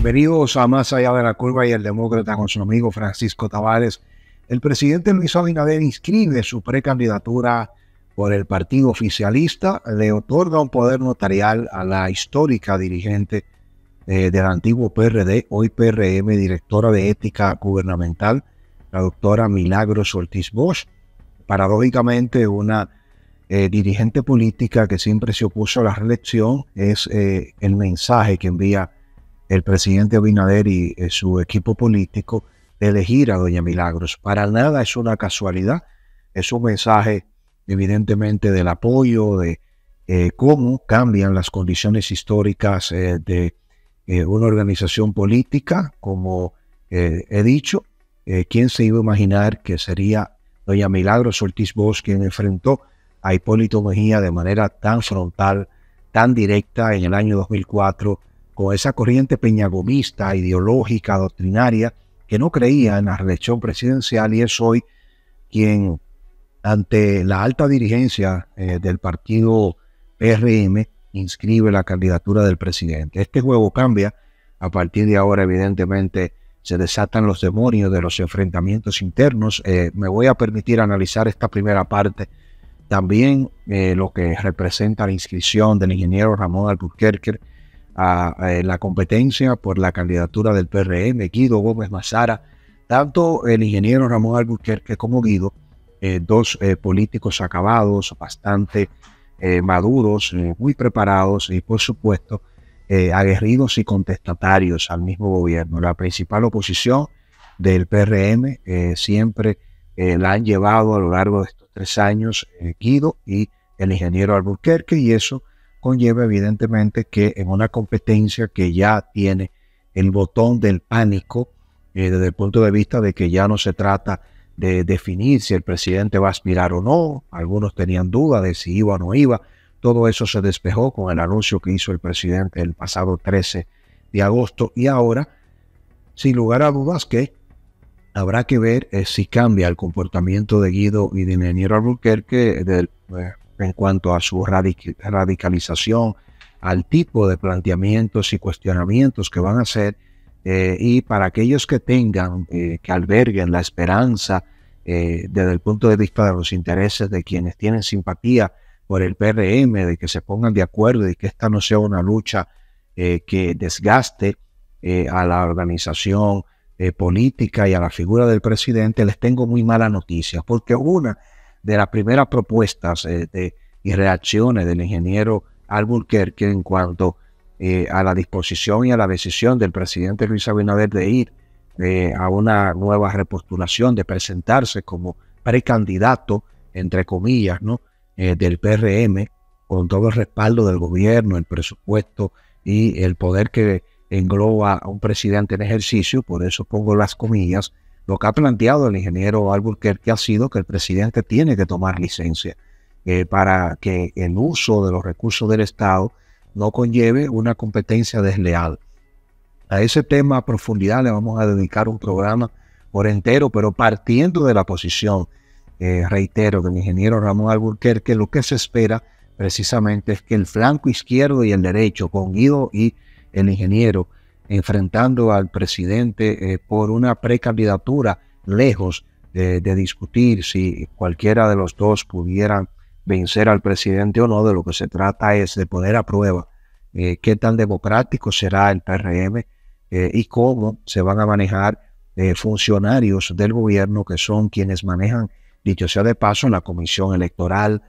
Bienvenidos a Más Allá de la Curva y el Demócrata con su amigo Francisco Tavares. El presidente Luis Abinader inscribe su precandidatura por el partido oficialista, le otorga un poder notarial a la histórica dirigente del antiguo PRD, hoy PRM, directora de Ética Gubernamental, la doctora Milagros Ortiz Bosch. Paradójicamente, una dirigente política que siempre se opuso a la reelección. Es el mensaje que envía el presidente Abinader y su equipo político de elegir a doña Milagros. Para nada es una casualidad, es un mensaje evidentemente del apoyo, de cómo cambian las condiciones históricas de una organización política. Como he dicho, ¿quién se iba a imaginar que sería doña Milagros Ortiz Bosch quien enfrentó a Hipólito Mejía de manera tan frontal, tan directa en el año 2004, con esa corriente peñagomista, ideológica, doctrinaria, que no creía en la reelección presidencial, y es hoy quien, ante la alta dirigencia del partido PRM, inscribe la candidatura del presidente. Este juego cambia. A partir de ahora, evidentemente, se desatan los demonios de los enfrentamientos internos. Me voy a permitir analizar esta primera parte. También lo que representa la inscripción del ingeniero Ramón Alburquerque a la competencia por la candidatura del PRM, Guido Gómez Mazara. Tanto el ingeniero Ramón Alburquerque como Guido, dos políticos acabados, bastante maduros, muy preparados y, por supuesto, aguerridos y contestatarios al mismo gobierno. La principal oposición del PRM siempre la han llevado a lo largo de estos 3 años Guido y el ingeniero Alburquerque, y eso conlleva evidentemente que en una competencia que ya tiene el botón del pánico, desde el punto de vista de que ya no se trata de definir si el presidente va a aspirar o no. Algunos tenían duda de si iba o no iba. Todo eso se despejó con el anuncio que hizo el presidente el pasado 13 de agosto. Y ahora, sin lugar a dudas, que habrá que ver si cambia el comportamiento de Guido y de ingeniero Alburquerque en cuanto a su radicalización, al tipo de planteamientos y cuestionamientos que van a hacer. Y para aquellos que tengan, que alberguen la esperanza desde el punto de vista de los intereses de quienes tienen simpatía por el PRM, de que se pongan de acuerdo y que esta no sea una lucha que desgaste a la organización política y a la figura del presidente, les tengo muy mala noticia, porque una de las primeras propuestas y reacciones del ingeniero Alburquerque en cuanto a la disposición y a la decisión del presidente Luis Abinader de ir a una nueva repostulación, de presentarse como precandidato, entre comillas, ¿no?, del PRM, con todo el respaldo del gobierno, el presupuesto y el poder que engloba a un presidente en ejercicio. Por eso pongo las comillas. Lo que ha planteado el ingeniero Alburquerque ha sido que el presidente tiene que tomar licencia para que el uso de los recursos del Estado no conlleve una competencia desleal. A ese tema a profundidad le vamos a dedicar un programa por entero, pero partiendo de la posición, reitero, del ingeniero Ramón Alburquerque, lo que se espera precisamente es que el flanco izquierdo y el derecho, con Guido y el ingeniero, enfrentando al presidente por una precandidatura, lejos de discutir si cualquiera de los dos pudieran vencer al presidente o no. De lo que se trata es de poner a prueba qué tan democrático será el PRM y cómo se van a manejar funcionarios del gobierno, que son quienes manejan, dicho sea de paso, la comisión electoral,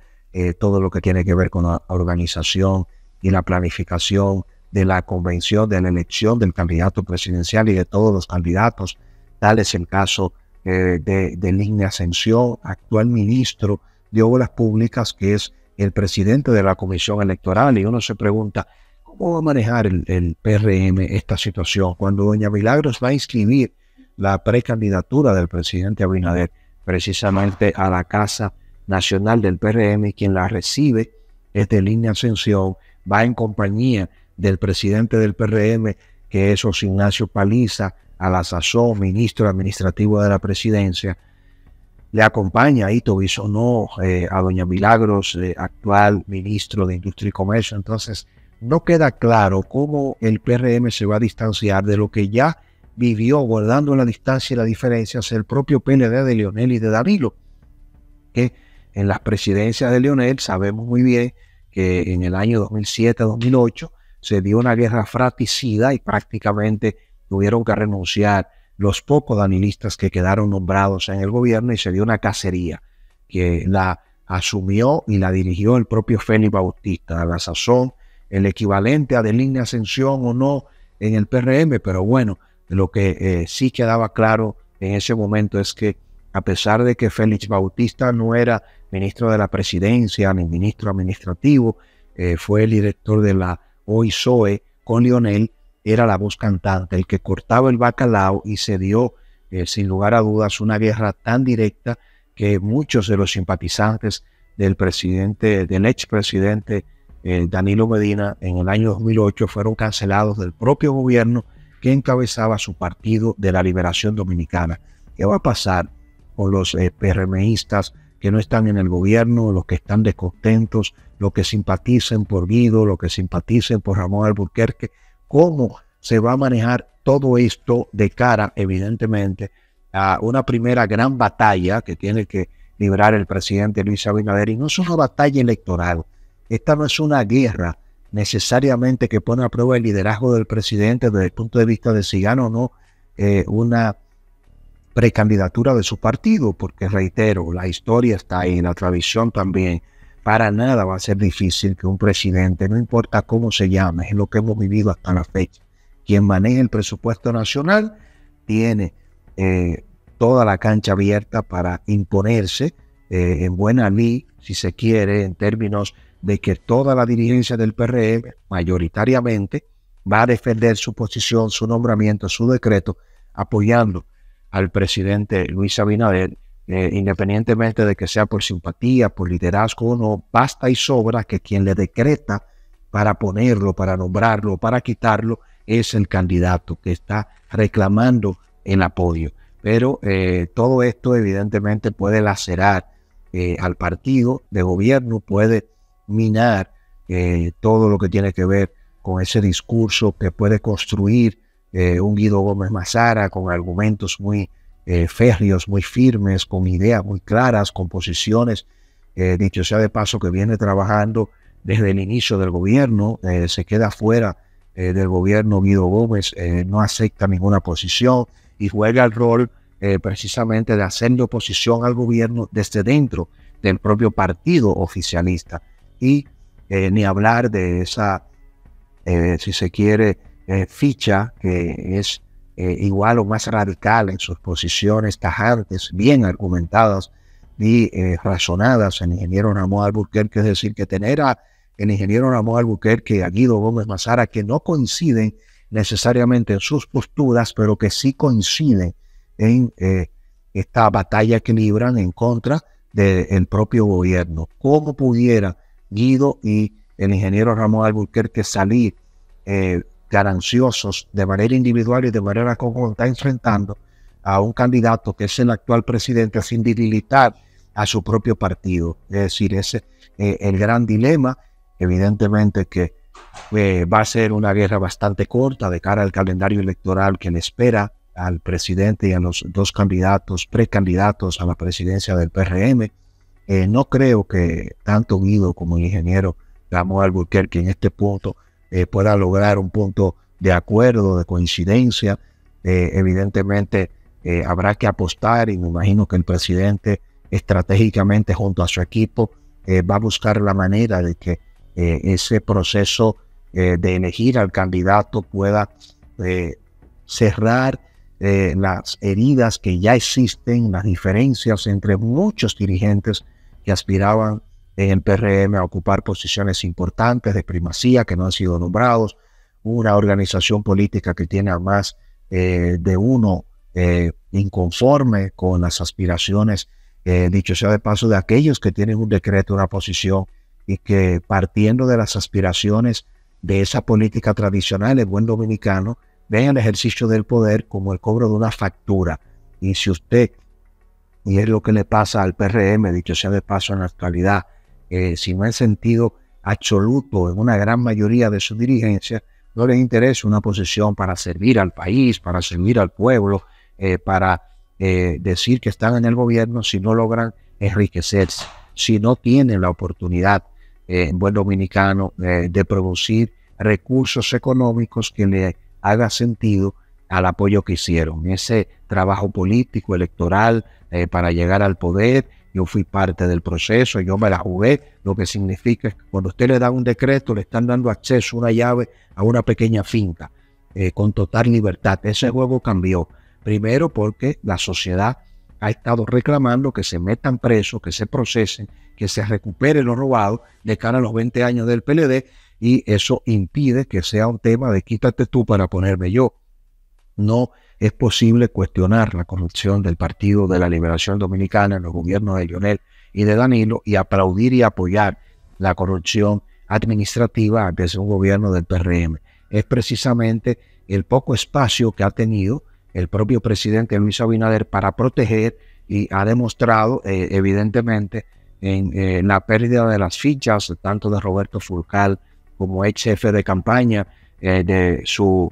todo lo que tiene que ver con la organización y la planificación de la convención, de la elección del candidato presidencial y de todos los candidatos. Tal es el caso de Ligne Ascensión, actual ministro de Obras Públicas, que es el presidente de la comisión electoral. Y uno se pregunta, ¿cómo va a manejar el PRM esta situación cuando doña Milagros va a inscribir la precandidatura del presidente Abinader precisamente a la Casa Nacional del PRM, y quien la recibe es de Ligne Ascensión, va en compañía del presidente del PRM, que es José Ignacio Paliza, a la sazón ministro administrativo de la presidencia? Le acompaña Ito Bisonó, a doña Milagros, actual ministro de Industria y Comercio. Entonces, no queda claro cómo el PRM se va a distanciar de lo que ya vivió, guardando la distancia y las diferencias, el propio PLD de Leonel y de Danilo, que en las presidencias de Leonel sabemos muy bien que en el año 2007-2008 se dio una guerra fratricida y prácticamente tuvieron que renunciar los pocos danilistas que quedaron nombrados en el gobierno, y se dio una cacería que la asumió y la dirigió el propio Félix Bautista, a la sazón el equivalente a Adelina Ascensión o no en el PRM, pero bueno, lo que sí quedaba claro en ese momento es que, a pesar de que Félix Bautista no era ministro de la presidencia ni ministro administrativo, fue el director de la OISOE con Leonel, era la voz cantante, el que cortaba el bacalao, y se dio, sin lugar a dudas, una guerra tan directa que muchos de los simpatizantes del expresidente Danilo Medina en el año 2008 fueron cancelados del propio gobierno que encabezaba su Partido de la Liberación Dominicana. ¿Qué va a pasar con los PRMistas que no están en el gobierno, los que están descontentos, los que simpaticen por Guido, los que simpaticen por Ramón Alburquerque? ¿Cómo se va a manejar todo esto de cara, evidentemente, a una primera gran batalla que tiene que librar el presidente Luis Abinader? Y no es una batalla electoral. Esta no es una guerra necesariamente que pone a prueba el liderazgo del presidente desde el punto de vista de si gana o no una precandidatura de su partido, porque reitero, la historia está ahí, la tradición también. Para nada va a ser difícil que un presidente, no importa cómo se llame, es lo que hemos vivido hasta la fecha, quien maneja el presupuesto nacional tiene toda la cancha abierta para imponerse en buena lid, si se quiere, en términos de que toda la dirigencia del PRM mayoritariamente va a defender su posición, su nombramiento, su decreto, apoyando al presidente Luis Abinader, independientemente de que sea por simpatía, por liderazgo o no. Basta y sobra que quien le decreta para ponerlo, para nombrarlo, para quitarlo, es el candidato que está reclamando el apoyo. Pero todo esto evidentemente puede lacerar al partido de gobierno, puede minar todo lo que tiene que ver con ese discurso que puede construir un Guido Gómez Mazara con argumentos muy férreos, muy firmes, con ideas muy claras, con posiciones, dicho sea de paso, que viene trabajando desde el inicio del gobierno. Se queda fuera del gobierno Guido Gómez, no acepta ninguna posición y juega el rol precisamente de hacerle oposición al gobierno desde dentro del propio partido oficialista. Y ni hablar de esa, si se quiere, ficha que es igual o más radical en sus posiciones tajantes, bien argumentadas y razonadas el ingeniero Ramón Alburquerque. Es decir, que tener a el ingeniero Ramón Alburquerque y a Guido Gómez Mazara, que no coinciden necesariamente en sus posturas, pero que sí coinciden en esta batalla que libran en contra del propio gobierno. ¿Cómo pudiera Guido y el ingeniero Ramón Alburquerque salir gananciosos de manera individual y de manera conjunta, enfrentando a un candidato que es el actual presidente, sin debilitar a su propio partido? Es decir, ese es el gran dilema. Evidentemente que va a ser una guerra bastante corta de cara al calendario electoral que le espera al presidente y a los dos candidatos, precandidatos a la presidencia del PRM. No creo que tanto Guido como el ingeniero Ramón Alburquerque en este punto pueda lograr un punto de acuerdo, de coincidencia. Evidentemente habrá que apostar, y me imagino que el presidente estratégicamente junto a su equipo va a buscar la manera de que ese proceso de elegir al candidato pueda cerrar las heridas que ya existen, las diferencias entre muchos dirigentes que aspiraban en el PRM a ocupar posiciones importantes de primacía, que no han sido nombrados, una organización política que tiene a más de uno inconforme con las aspiraciones, dicho sea de paso, de aquellos que tienen un decreto, una posición, y que, partiendo de las aspiraciones de esa política tradicional, el buen dominicano ven el ejercicio del poder como el cobro de una factura. Y si usted, y es lo que le pasa al PRM, dicho sea de paso en la actualidad, si no hay sentido absoluto en una gran mayoría de su dirigencia, no les interesa una posición para servir al país, para servir al pueblo, para decir que están en el gobierno si no logran enriquecerse, si no tienen la oportunidad en buen dominicano de producir recursos económicos que le haga sentido al apoyo que hicieron. Ese trabajo político, electoral, para llegar al poder, yo fui parte del proceso, yo me la jugué, lo que significa que cuando usted le da un decreto, le están dando acceso, una llave a una pequeña finca, con total libertad. Ese juego cambió. Primero porque la sociedad ha estado reclamando que se metan presos, que se procesen, que se recupere lo robado de cara a los 20 años del PLD, y eso impide que sea un tema de quítate tú para ponerme yo. No es posible cuestionar la corrupción del Partido de la Liberación Dominicana en los gobiernos de Leonel y de Danilo y aplaudir y apoyar la corrupción administrativa desde un gobierno del PRM. Es precisamente el poco espacio que ha tenido el propio presidente Luis Abinader para proteger, y ha demostrado evidentemente en la pérdida de las fichas tanto de Roberto Fulcal como ex jefe de campaña, de su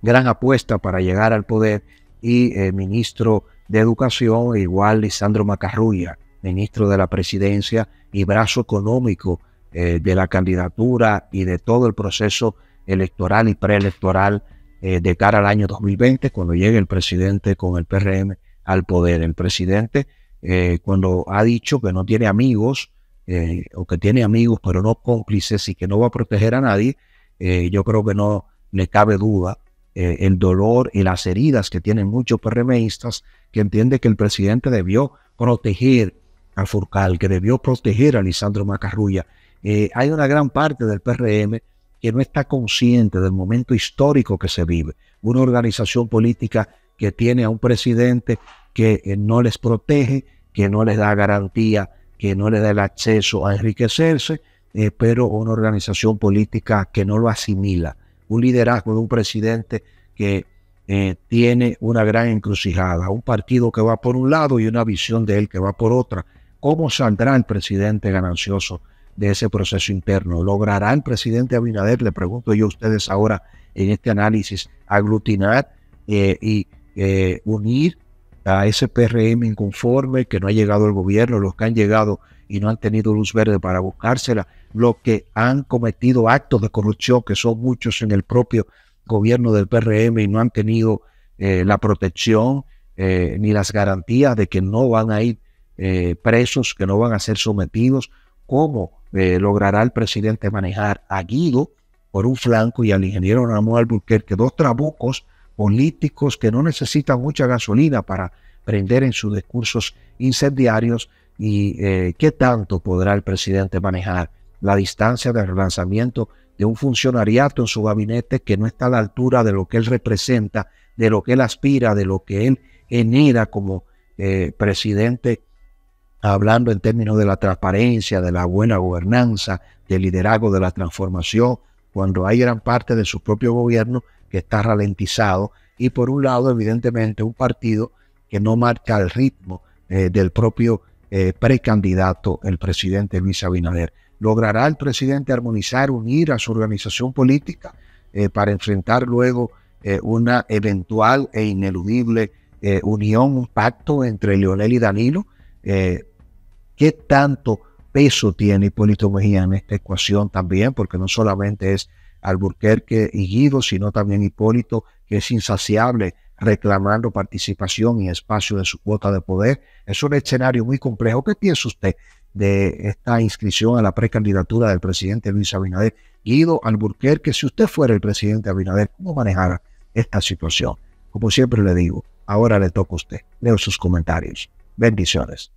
gran apuesta para llegar al poder, y ministro de Educación, igual Lisandro Macarrulla, ministro de la Presidencia y brazo económico de la candidatura y de todo el proceso electoral y preelectoral de cara al año 2020, cuando llegue el presidente con el PRM al poder. El presidente, cuando ha dicho que no tiene amigos, o que tiene amigos pero no cómplices, y que no va a proteger a nadie, yo creo que no le cabe duda el dolor y las heridas que tienen muchos PRMistas, que entiende que el presidente debió proteger a Fulcal, que debió proteger a Lisandro Macarrulla. Hay una gran parte del PRM que no está consciente del momento histórico que se vive. Una organización política que tiene a un presidente que no les protege, que no les da garantía, que no les da el acceso a enriquecerse, pero una organización política que no lo asimila. Un liderazgo de un presidente que tiene una gran encrucijada, un partido que va por un lado y una visión de él que va por otra. ¿Cómo saldrá el presidente ganancioso de ese proceso interno? ¿Logrará el presidente Abinader, le pregunto yo a ustedes ahora en este análisis, aglutinar y unir a ese PRM inconforme que no ha llegado al gobierno, los que han llegado y no han tenido luz verde para buscársela, los que han cometido actos de corrupción, que son muchos en el propio gobierno del PRM, y no han tenido la protección ni las garantías de que no van a ir presos, que no van a ser sometidos? ¿Cómo logrará el presidente manejar a Guido por un flanco y al ingeniero Ramón Alburquerque, dos trabucos políticos que no necesitan mucha gasolina para prender en sus discursos incendiarios? ¿Y qué tanto podrá el presidente manejar la distancia del relanzamiento de un funcionariato en su gabinete que no está a la altura de lo que él representa, de lo que él aspira, de lo que él genera como presidente, hablando en términos de la transparencia, de la buena gobernanza, del liderazgo, de la transformación, cuando hay gran parte de su propio gobierno que está ralentizado, y por un lado evidentemente un partido que no marca el ritmo del propio precandidato, el presidente Luis Abinader? ¿Logrará el presidente armonizar, unir a su organización política para enfrentar luego una eventual e ineludible unión, un pacto entre Leonel y Danilo? ¿Qué tanto peso tiene Hipólito Mejía en esta ecuación también? Porque no solamente es Alburquerque y Guido, sino también Hipólito, que es insaciable reclamando participación y espacio de su cuota de poder. Es un escenario muy complejo. ¿Qué piensa usted de esta inscripción a la precandidatura del presidente Luis Abinader? Guido, Alburquerque, si usted fuera el presidente Abinader, ¿cómo manejara esta situación? Como siempre le digo, ahora le toca a usted. Leo sus comentarios. Bendiciones.